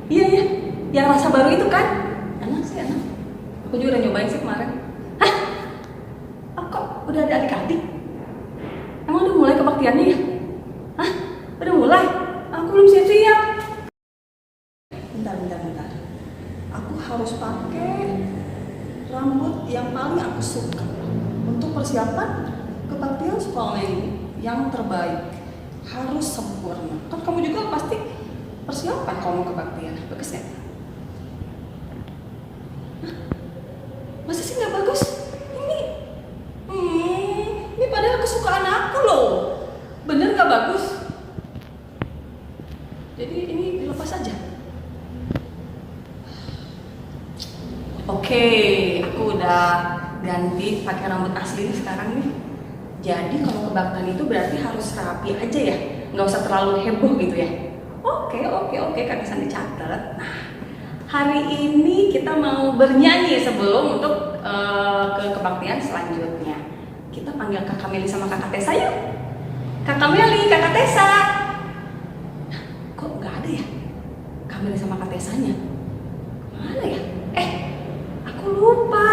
Iya ya, yang rasa baru itu kan? Enak sih enak. Aku juga udah nyobain sih kemarin. Hah? Oh, kok udah ada adik-adik? Emang udah mulai kebaktiannya ya? Hah? Udah mulai? Aku belum siap-siap. Bentar. Aku harus pakai rambut yang paling aku suka untuk persiapan kebaktian sekolah ini yang terbaik. Harus sempurna. Kan kamu juga pasti persiapan kalau mau kebaktian. Bagus ya? Masa sih nggak bagus? Ini, ini padahal kesukaan aku loh. Bener nggak bagus? Jadi ini dilepas aja. Oke, aku udah ganti pakai rambut asli sekarang nih. Jadi kalau kebaktian itu berarti harus rapi aja ya, nggak usah terlalu heboh gitu ya. Oke, Kak Kesan dicatat. Nah, hari ini kita mau bernyanyi sebelum untuk ke kebaktian selanjutnya. Kita panggil Kakak Meli sama Kakak Tessa yuk. Kakak Meli, Kakak Tessa. Kok nggak ada ya? Kak Meli sama Kakak Tessanya. Mana ya? Aku lupa.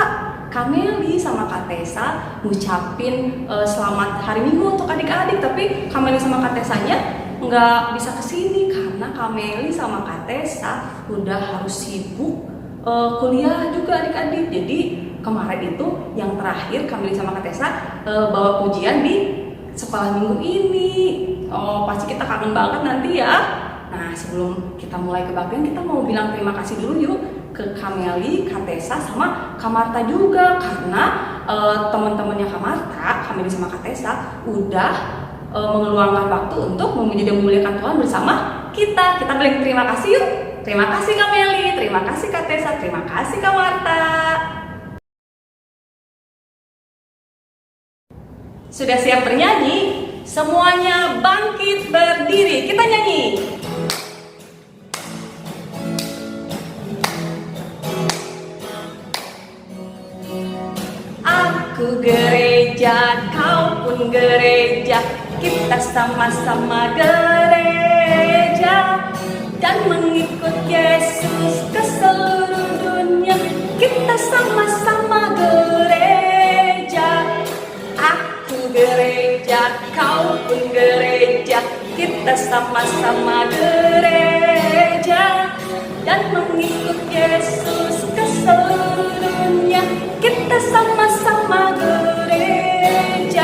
Kak Meli sama Kak Tessa ngucapin selamat hari Minggu untuk adik-adik, tapi Kak Meli sama Kak Tessanya nggak bisa kesini karena Kak Meli sama Kak Tessa udah harus sibuk kuliah juga adik-adik. Jadi kemarin itu yang terakhir Kak Meli sama Kak Tessa bawa pujian di sekolah minggu ini. Oh, pasti kita kangen banget nanti ya. Nah, sebelum kita mulai kebaktian, kita mau bilang terima kasih dulu yuk ke Kak Meli, Kak Tessa, sama Kak Marta juga karena teman-temannya Kak Marta, Kak Meli sama Kak Tessa udah mengeluangkan waktu untuk memuji dan memuliakan Tuhan bersama kita. Kita bilang terima kasih yuk. Terima kasih Kak Meli, terima kasih Kak Tessa, terima kasih Kak Marta. Sudah siap bernyanyi? Semuanya bangkit berdiri. Kita nyanyi. Aku gereja, kau pun gereja, kita sama-sama gereja dan mengikut Yesus ke seluruh dunia. Kita sama-sama gereja. Aku gereja, kau pun gereja, kita sama-sama gereja dan mengikut Yesus ke seluruh dunia. Kita sama-sama gereja.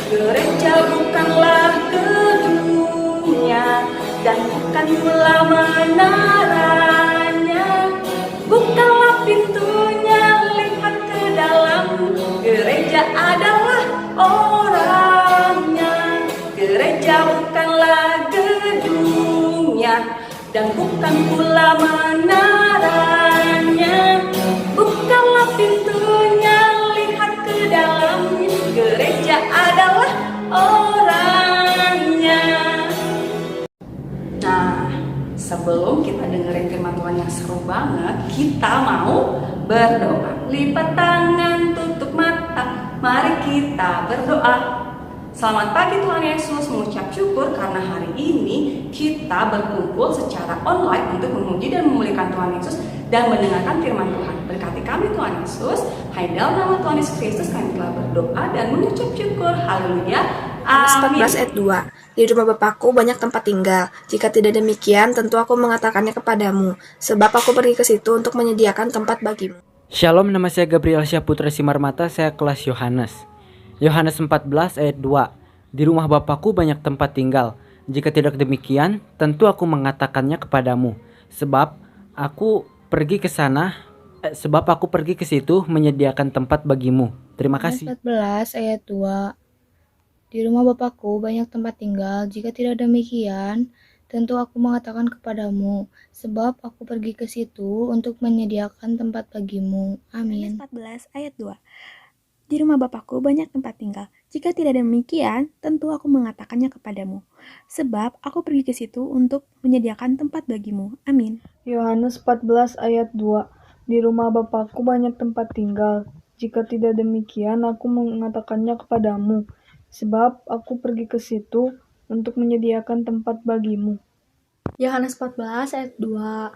Gereja bukanlah gedungnya dan bukan pula menaranya, bukanlah pintunya, lihat ke dalam. Gereja adalah orangnya. Gereja bukanlah gedungnya dan bukan pula menaranya, bukanlah pintunya, lihat ke dalam. Gereja adalah orangnya. Nah, sebelum kita dengerin firman Tuhan yang seru banget, kita mau berdoa. Lipat tangan, tutup mata, mari kita berdoa. Selamat pagi Tuhan Yesus, mengucap syukur karena hari ini kita berkumpul secara online untuk memuji dan memuliakan Tuhan Yesus dan mendengarkan firman Tuhan. Berkati kami Tuhan Yesus, hai dalam nama Tuhan Yesus Kristus kami telah berdoa dan mengucap syukur. Haleluya. Amin. 14 ayat 2. Di rumah Bapakku banyak tempat tinggal. Jika tidak demikian, tentu aku mengatakannya kepadamu, sebab aku pergi ke situ untuk menyediakan tempat bagimu. Shalom, nama saya Gabriel Syahputra Simarmata, saya kelas Yohanes. Yohanes 14 ayat 2. Di rumah Bapakku banyak tempat tinggal. Jika tidak demikian, tentu aku mengatakannya kepadamu, sebab aku pergi ke situ menyediakan tempat bagimu. Terima kasih. 14 ayat 2. Di rumah Bapakku banyak tempat tinggal. Jika tidak demikian, tentu aku mengatakan kepadamu, sebab aku pergi ke situ untuk menyediakan tempat bagimu. Amin. 14 ayat 2. Di rumah Bapakku banyak tempat tinggal. Jika tidak demikian, tentu aku mengatakannya kepadamu, sebab aku pergi ke situ untuk menyediakan tempat bagimu. Amin. Yohanes 14 ayat 2. Di rumah Bapakku banyak tempat tinggal. Jika tidak demikian, aku mengatakannya kepadamu, sebab aku pergi ke situ untuk menyediakan tempat bagimu. Yohanes 14 ayat 2.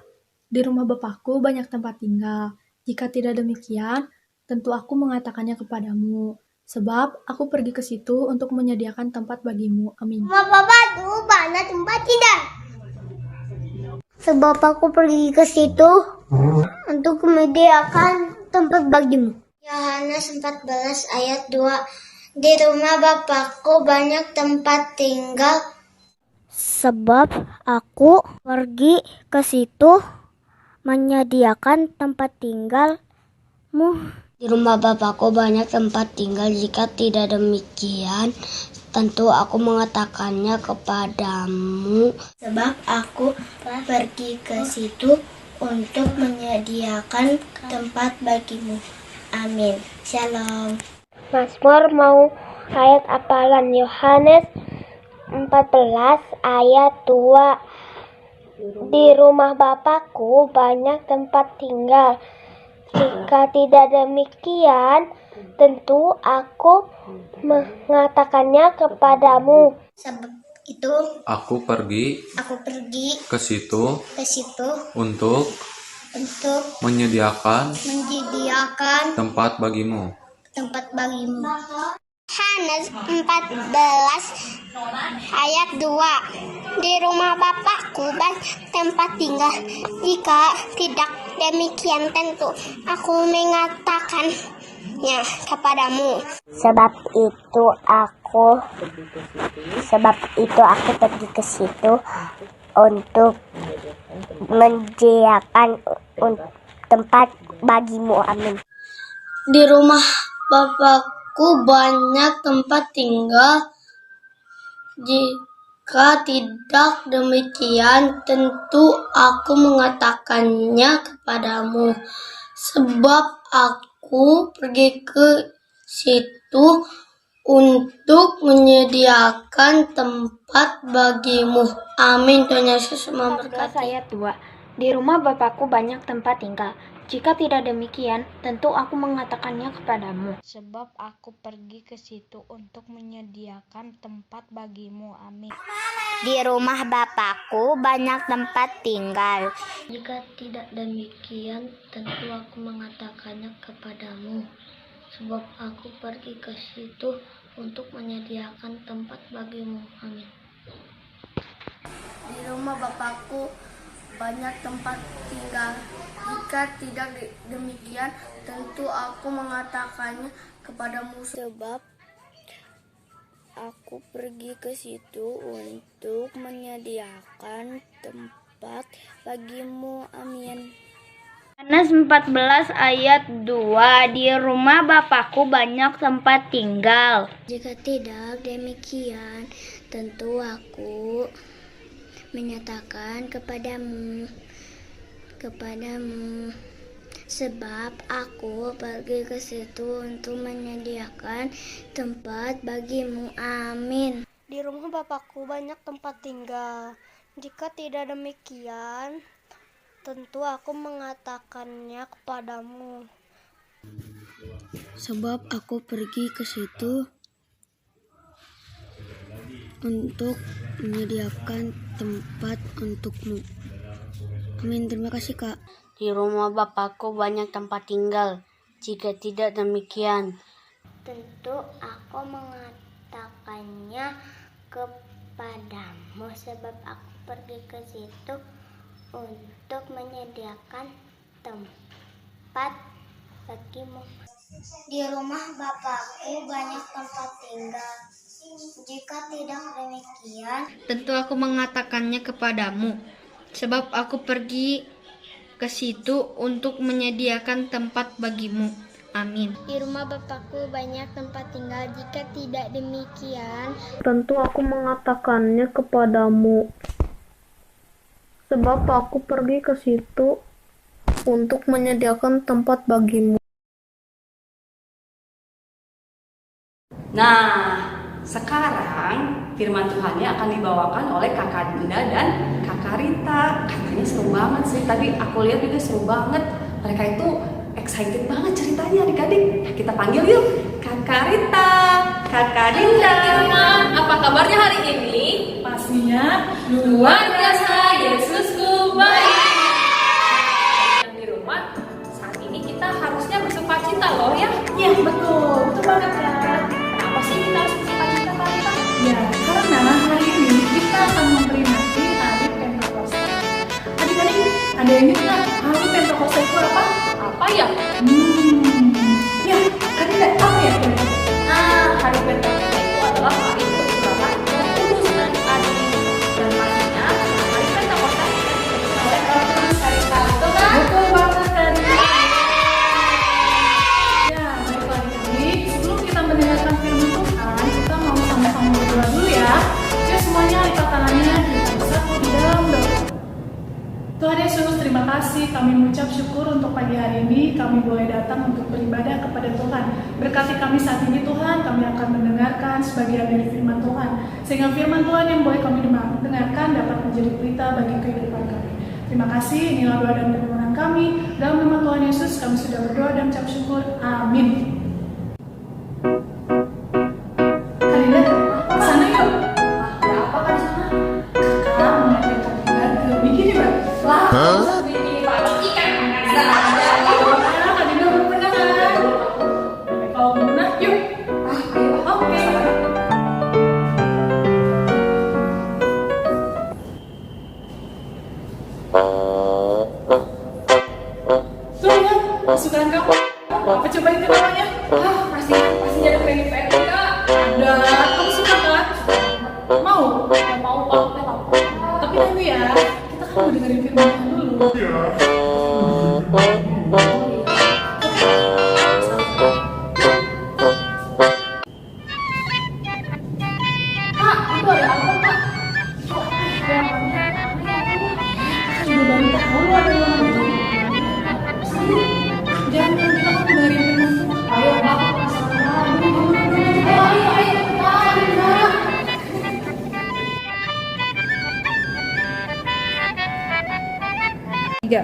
Di rumah Bapakku banyak tempat tinggal. Jika tidak demikian, tentu aku mengatakannya kepadamu. Sebab aku pergi ke situ untuk menyediakan tempat bagimu. Amin. Rumah Bapak tuh banyak tempat tinggal. Sebab aku pergi ke situ untuk menyediakan tempat bagimu. Yohanes 14 ayat 2. Di rumah Bapakku banyak tempat tinggal. Sebab aku pergi ke situ menyediakan tempat tinggalmu. Di rumah Bapakku banyak tempat tinggal. Jika tidak demikian, tentu aku mengatakannya kepadamu. Sebab aku pergi ke situ untuk menyediakan tempat bagimu. Amin. Shalom. Mazmur mau ayat hafalan Yohanes 14 ayat 2. Di rumah Bapakku banyak tempat tinggal. Jika tidak demikian, tentu aku mengatakannya kepadamu. Sebab itu aku pergi ke situ untuk menyediakan tempat bagimu. Yohanes 14 ayat 2. Di rumah Bapakku banyak tempat tinggal. Jika tidak demikian, tentu aku mengatakannya kepadamu. Sebab itu aku pergi ke situ untuk menyediakan tempat bagimu. Amin. Di rumah Bapakku banyak tempat tinggal. Jika tidak demikian, tentu aku mengatakannya kepadamu. Sebab aku pergi ke situ untuk menyediakan tempat bagimu. Amin. Tuhan Yesus memberkati. Ayat 2. Di rumah Bapakku banyak tempat tinggal. Jika tidak demikian, tentu aku mengatakannya kepadamu. Sebab aku pergi ke situ untuk menyediakan tempat bagimu. Amin. Di rumah Bapakku banyak tempat tinggal. Jika tidak demikian, tentu aku mengatakannya kepadamu. Sebab aku pergi ke situ untuk menyediakan tempat bagimu. Amin. Di rumah Bapakku banyak tempat tinggal. Jika tidak demikian, tentu aku mengatakannya kepadamu. Sebab aku pergi ke situ untuk menyediakan tempat bagimu. Amin. Yohanes 14 ayat 2. Di rumah Bapakku banyak tempat tinggal. Jika tidak demikian, tentu aku menyatakan kepadamu. Sebab aku pergi ke situ untuk menyediakan tempat bagimu. Amin. Di rumah Bapakku banyak tempat tinggal. Jika tidak demikian, tentu aku mengatakannya kepadamu. Sebab aku pergi ke situ untuk menyediakan tempat untukmu. Amin. Terima kasih, Kak. Di rumah Bapakku banyak tempat tinggal. Jika tidak demikian, tentu aku mengatakannya kepadamu. Sebab aku pergi ke situ untuk menyediakan tempat bagimu. Di rumah Bapakku banyak tempat tinggal. Jika tidak demikian, Tentu aku mengatakannya kepadamu. Sebab aku pergi ke situ untuk menyediakan tempat bagimu. Amin. di rumah Bapakku banyak tempat tinggal. Jika tidak demikian, Tentu aku mengatakannya kepadamu. Sebab aku pergi ke situ untuk menyediakan tempat bagimu. Nah, sekarang firman Tuhannya akan dibawakan oleh Kakak Dinda dan Kakak Rita. Katanya seru banget sih. Tadi aku lihat juga seru banget. Mereka itu excited banget ceritanya adik-adik. Nah, kita panggil yuk Kakak Rita, Kakak Dinda. Apa kabarnya hari ini? Pastinya luar biasa. Yesusku baik. cinta loh ya. Iya, betul. Betul banget kan? Kenapa sih kita harus punya cinta Talita? Ya, karena hari ini kita akan memperingati Hari Pentakosta. Adik-adik, ada yang ingat nggak Hari Pentakosta itu apa? Apa ya? Ya, kan tidak apa ya? Nah, hari Pentakosta itu adalah hari berkurangnya Roh Kudus adik-adik. Dan pastinya hari Pentakosta kita dipenuhi oleh Roh Kudus Talita. Betul kan? Betul banget tadi. Ya, baiklah adik-adik. Sebelum kita mendengarkan firman Tuhan, kita mau sama-sama berdoa dulu ya. Yuk semuanya lipat tangannya, kita bersatu di dalam doa. Tuhan Yesus, terima kasih. Kami mengucap syukur untuk pagi hari ini kami boleh datang untuk beribadah kepada Tuhan. Berkati kami saat ini Tuhan, kami akan mendengarkan sebagian dari firman Tuhan. Sehingga firman Tuhan yang boleh kami dengarkan dapat menjadi berita bagi kehidupan kami. Terima kasih, inilah doa dan permohonan kami. Dalam nama Tuhan Yesus kami sudah berdoa dan mengucap syukur. Amin. Karina, kesana yuk. Ada apa kan di sana? Kakak mau ngajak Karina ke bikin ya, Mbak? Lah, ini Pak ikan ada. Karina belum pernah kan? Kalau belum pernah, yuk. Oke. Tuh lihat, pasukan kamu. Apa coba itu namanya? Pasti ada pengen Kak. Ada. Kamu suka kan? Mau? Yang mau banget lah. Tapi tunggu ya. Kita kan mau dengerin firman Tuhan dulu. Kak, itu ada apa Kak? Udah baru tahu ada yang itu. Jangan kita kan dengerin firman Tuhan. Ayo Kak, Tiga.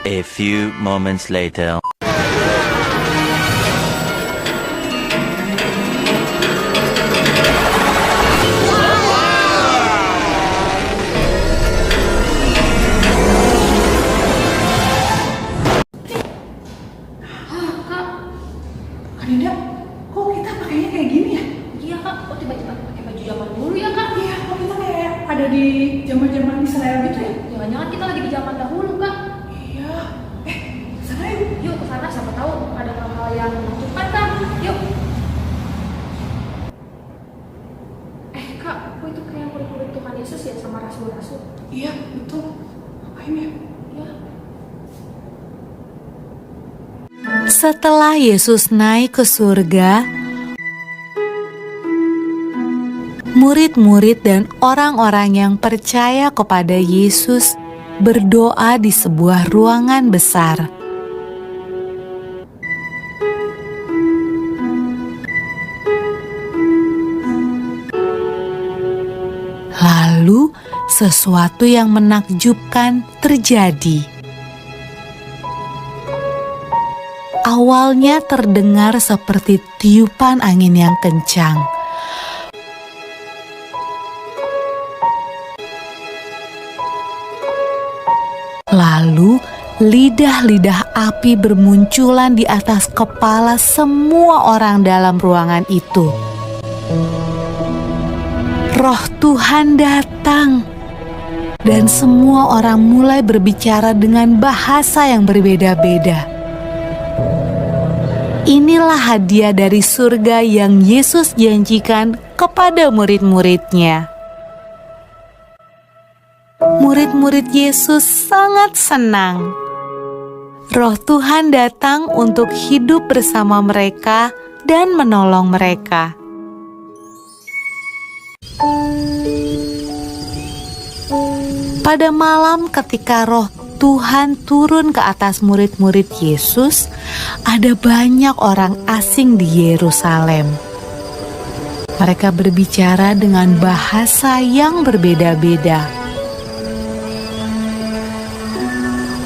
A few moments later. Karina, kok kita pakainya kayak gini ya? iya Kak, kok tiba-tiba pakai baju zaman dulu ya Kak? Iya, kok kita kayak ada di zaman-zaman Israel gitu ya? Jangan-jangan kita lagi di zaman dahulu Kak? Iya. Sana yuk. Yuk ke sana, siapa tahu ada hal-hal yang menakjubkan Kak. Yuk. Kak, kok itu kayak murid-murid Tuhan Yesus ya sama rasul-rasul? Iya, betul. Ngapain ya? Ya. Setelah Yesus naik ke surga, murid-murid dan orang-orang yang percaya kepada Yesus berdoa di sebuah ruangan besar. Lalu, sesuatu yang menakjubkan terjadi. Awalnya terdengar seperti tiupan angin yang kencang. Lalu, lidah-lidah api bermunculan di atas kepala semua orang dalam ruangan itu. Roh Tuhan datang, dan semua orang mulai berbicara dengan bahasa yang berbeda-beda. Inilah hadiah dari surga yang Yesus janjikan kepada murid-muridnya. Murid-murid Yesus sangat senang. Roh Tuhan datang untuk hidup bersama mereka dan menolong mereka. Pada malam ketika Roh Tuhan turun ke atas murid-murid Yesus, ada banyak orang asing di Yerusalem. Mereka berbicara dengan bahasa yang berbeda-beda.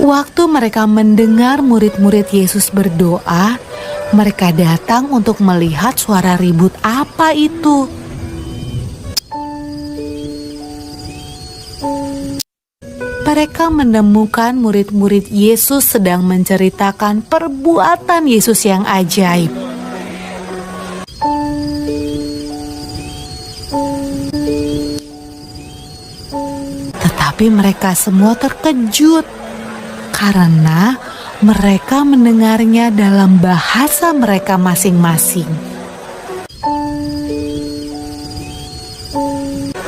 Waktu mereka mendengar murid-murid Yesus berdoa, mereka datang untuk melihat suara ribut apa itu. Mereka menemukan murid-murid Yesus sedang menceritakan perbuatan Yesus yang ajaib. Tetapi mereka semua terkejut karena mereka mendengarnya dalam bahasa mereka masing-masing.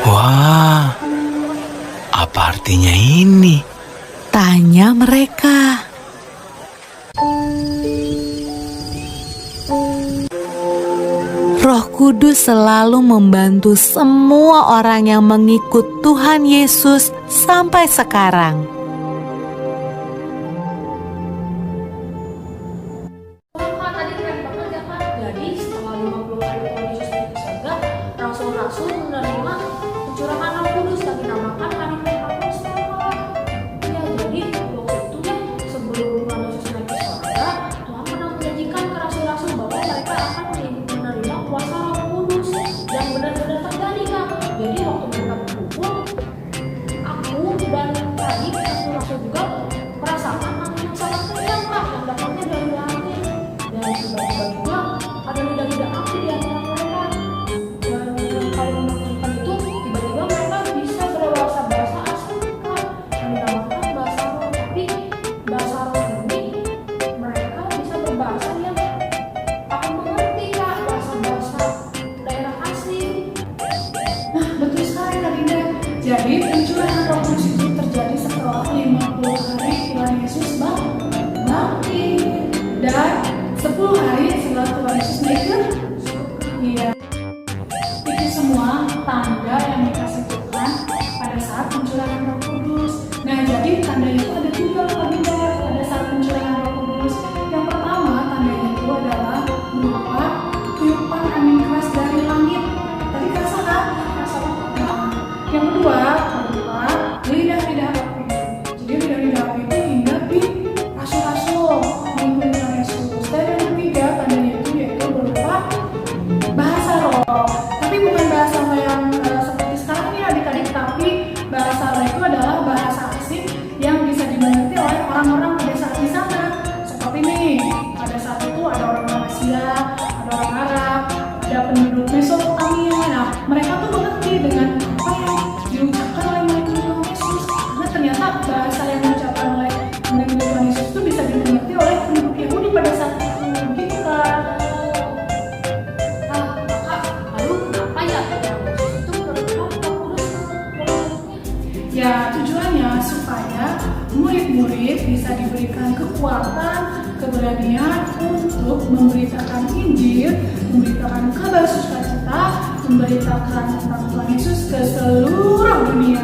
Wah, apa artinya ini? Tanya mereka. Roh Kudus selalu membantu semua orang yang mengikut Tuhan Yesus sampai sekarang. Jadi setelah 50 hari Tuhan Yesus naik ke surga, rasul-rasul menerima pencurahan Roh Kudus yang dinamakan hari Pentakosta. Ya, jadi waktu itu ya, sebelum Tuhan Yesus naik ke surga, Tuhan pernah menjanjikan ke rasul-rasul bahwa mereka akan menerima kuasa Roh Kudus dan benar-benar terjadi, Kak. Jadi waktu mereka berkumpul, aku dan tadi rasul-rasul juga merasakan angin yang sangat kencang, Kak, yang datangnya dari langit. Dan tiba-tiba juga ada lidah-lidah api di antara mereka. Dan kalau melakukan itu, tiba-tiba mereka bisa berbahasa asing, Kak, yang dinamakan bahasa roh. Tapi bahasa roh ini mereka bisa berbahasa yang aku mengerti, Kak, bahasa-bahasa daerah asing. Nah, betul sekali Kak Dinda. Jadi pencurahan Roh Kudus itu terjadi setelah 50 hari Tuhan Yesus bangkit dan 10 hari setelah Tuhan Yesus naik ke surga. Iya. Itu semua tanda yang dikasih Tuhan pada saat pencurahan Roh Kudus. Nah, jadi tanda itu ada juga Kak Dinda pada saat pencurahan Roh Kudus. Yang pertama, tandanya itu adalah berupa tiupan angin keras dari langit. Tadi kerasa kan? Kerasa banget. Nah, yang kedua berupa lidah-lidah api. Jadi lidah-lidah api itu hinggap di rasul-rasul mengikuti Tuhan Yesus. Dan yang ketiga tandanya itu yaitu berupa bahasa roh. Tapi bukan bahasa roh yang seperti sekarang nih adik-adik, tapi bahasa roh itu adalah bahasa asing yang bisa dimengerti oleh orang-orang pada saat di sana. Seperti nih, pada saat itu ada orang Asia, ada orang Arab, ada penduduk Mesopotamia. Nah, mereka tuh mengerti dengan apa yang diucapkan oleh murid-murid Tuhan Yesus. Karena ternyata bahasa yang diucapkan oleh murid-murid Tuhan Yesus itu bisa dimengerti oleh penduduk Yahudi pada saat itu. Gitu kan. Lalu kenapa ya Tuhan Yesus itu menerima Roh Kudus? Ya, tujuannya supaya murid-murid bisa diberikan kekuatan, keberanian untuk memberitakan Injil, memberitakan kabar sukacita, memberitakan tentang Tuhan Yesus ke seluruh dunia.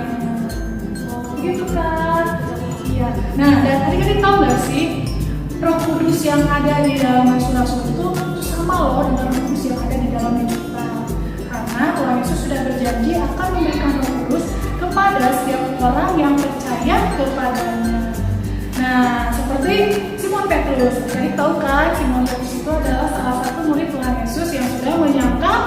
Gitu kan? Iya. Nah, dan adik-adik tahu nggak sih, Roh Kudus yang ada di dalam rasul-rasul itu sama loh dengan Roh Kudus yang ada di dalam diri kita. Karena Tuhan Yesus sudah berjanji akan memberikan Roh Kudus kepada setiap orang yang percaya kepadanya. Nah, seperti Simon Petrus. Adik-adik tahu kan, Simon Petrus itu adalah salah satu murid Tuhan Yesus yang sudah menyangkal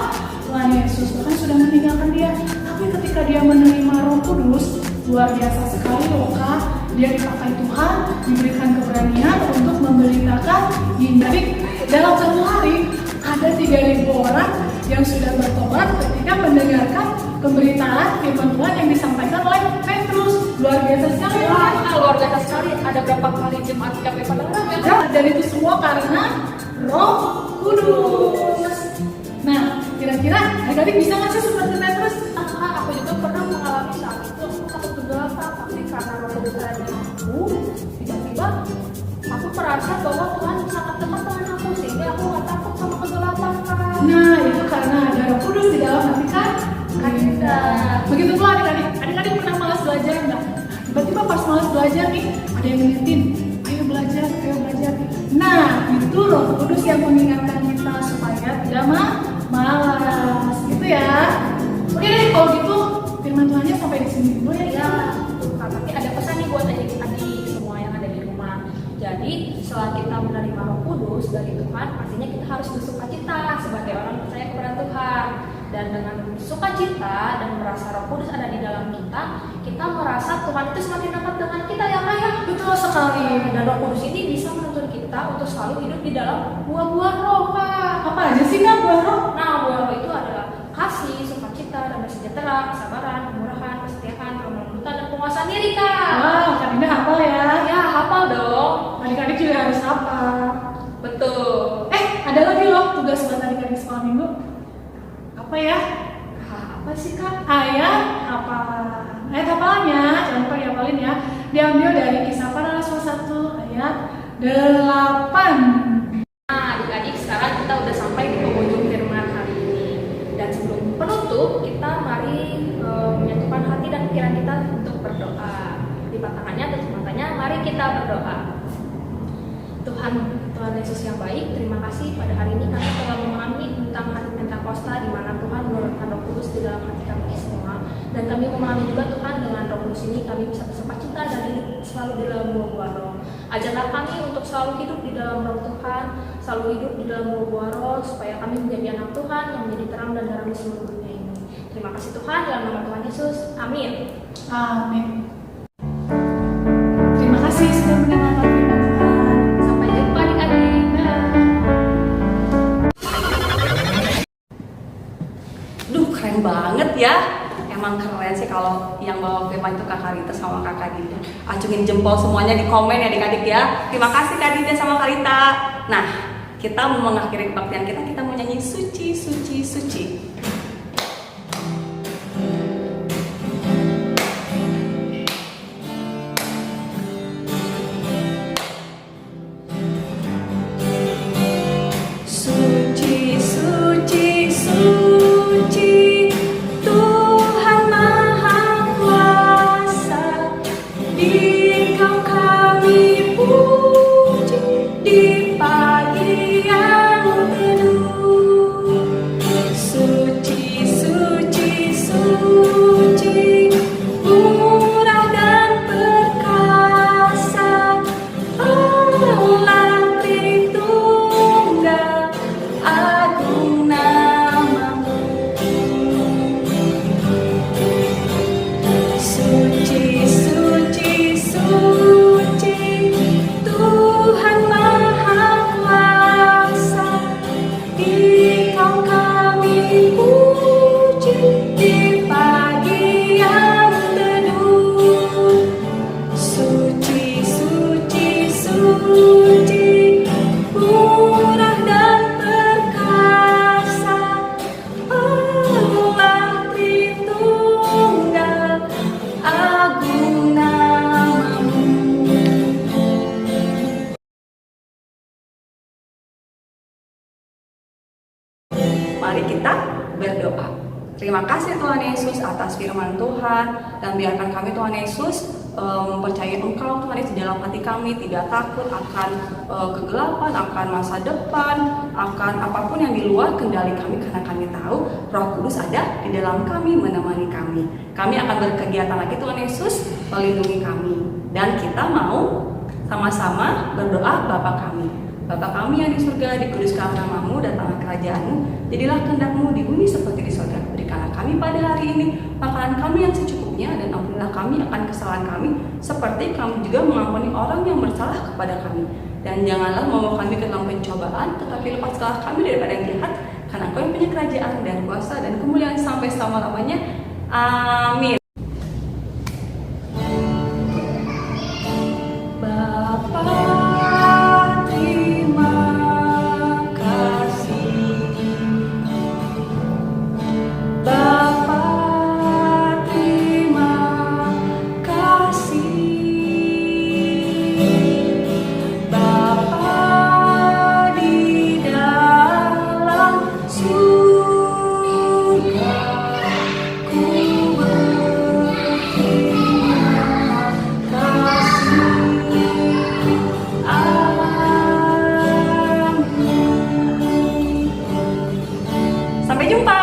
Tuhan Yesus, bahkan sudah meninggalkan dia. Tapi ketika dia menerima Roh Kudus, luar biasa sekali loh Kak. Dia dipakai Tuhan, diberikan keberanian untuk memberitakan Injil. Dalam satu hari ada 3.000 orang yang sudah bertobat ketika mendengarkan pemberitaan firman Tuhan yang disampaikan oleh Petrus. Luar biasa sekali. Luar biasa sekali. Ada berapa kali jemaat yang pada ya, dan itu semua karena Roh Kudus. Nah, kira-kira adik-adik bisa nggak sih seperti Petrus? Aku juga pernah mengalami saat itu. Aku takut kegelapan, tapi karena Roh Kudus ada di aku, tiba-tiba aku merasa bahwa Tuhan sangat dekat dengan aku, sehingga aku nggak takut sama kegelapan, Kak. Nah, itu karena ada Roh Kudus di dalam hati kan? Begitu pula adik-adik. Adik-adik pernah malas belajar nggak? Tiba-tiba pas malas belajar nih, ada yang ngingetin, ayo belajar, ayo belajar. Nah, itu Roh Kudus yang mengingatkan kita supaya tidak malas, gitu Oke deh, kalau gitu firman Tuhannya sampai di sini dulu ya. Ya, Kak, tapi ada pesan nih buat adik-adik semua yang ada di rumah. Jadi, setelah kita menerima Roh Kudus dari Tuhan, pastinya kita harus bersukacita sebagai orang percaya kepada Tuhan. Dan dengan sukacita dan merasa Roh Kudus ada di dalam kita, kita merasa Tuhan itu semakin dekat dengan kita ya Kak ya. Betul sekali. Dan Roh Kudus ini bisa menuntun kita untuk selalu hidup di dalam buah-buah roh Kak. Apa aja sih Kak buah roh? Nah, buah roh itu adalah kasih, sukacita, damai sejahtera, kesabaran, kemurahan, kesetiaan, kelembutan, dan penguasaan diri Kak. Wah, Kak Dinda hafal ya. Ya, hafal dong. Adik-adik juga harus hafal. Betul. Ada lagi loh tugas buat adik-adik sekolah minggu. Apa ya? Apa sih Kak? Ayat hafalan. Ayat hafalannya, jangan lupa dihafalin ya. Diambil dari Kisah Para Rasul 1 ayat 8. Nah, adik-adik sekarang kita udah sampai di penghujung firman hari ini. Dan sebelum penutup, kita mari menyatukan hati dan pikiran kita untuk berdoa. Lipat tangannya, tutup matanya, mari kita berdoa. Tuhan Yesus yang baik, terima kasih pada hari ini kami telah memahami tentang hari Pentakosta di mana Tuhan menurunkan Roh Kudus di dalam hati kami semua. Dan kami memahami juga Tuhan dengan Roh Kudus ini kami bisa bersukacita dan hidup selalu di dalam buah-buah roh. Ajarlah kami untuk selalu hidup di dalam roh Tuhan, selalu hidup di dalam buah-buah roh supaya kami menjadi anak Tuhan yang menjadi terang dan terang di seluruh dunia ini. Terima kasih Tuhan, dalam nama Tuhan Yesus. Amin. Amin. Terima kasih sudah mendengarkan firman Tuhan. Sampai jumpa adik-adik. Duh, keren banget ya. Emang keren sih kalau yang bawa firman itu Kak Rita sama Kakak Dinda. Acungin jempol semuanya di komen ya adik-adik ya. Terima kasih Kak Dinda sama Kak Rita. Nah, kita mau mengakhiri kebaktian kita mau nyanyi Suci, Suci, Suci. Suci, suci, suci, Tuhan Maha Kuasa, Engkau kami puji di pagi yang teduh. Suci, suci, suci, murah dan perkasa, Allah Tritunggal, agung namamu. Suci, suci, suci, Tuhan Maha Kuasa, Engkau kami puji di pagi yang teduh. Suci, suci, suci, murah dan perkasa, Allah Tritunggal, agung namamu. Mari kita berdoa. Terima kasih Tuhan Yesus atas firman Tuhan, dan biarkan kami Tuhan Yesus mempercayai Engkau Tuhan Yesus dalam hati kami, tidak takut akan kegelapan, akan masa depan, akan apapun yang di luar kendali kami, karena kami tahu Roh Kudus ada di dalam kami menemani kami. Kami akan berkegiatan lagi Tuhan Yesus, melindungi kami, dan kita mau sama-sama berdoa Bapa kami. Bapa kami yang di surga, dikuduskanlah namamu, datanglah kerajaanmu, jadilah kehendakmu di bumi seperti di surga. Berikanlah kami pada hari ini makanan kami yang secukupnya, dan ampunilah kami akan kesalahan kami, seperti kami juga mengampuni orang yang bersalah kepada kami. Dan janganlah membawa kami ke dalam pencobaan, tetapi lepaskanlah kami daripada yang jahat, karena Engkau yang punya kerajaan dan kuasa dan kemuliaan sampai selama-lamanya. Amin. Sampai jumpa.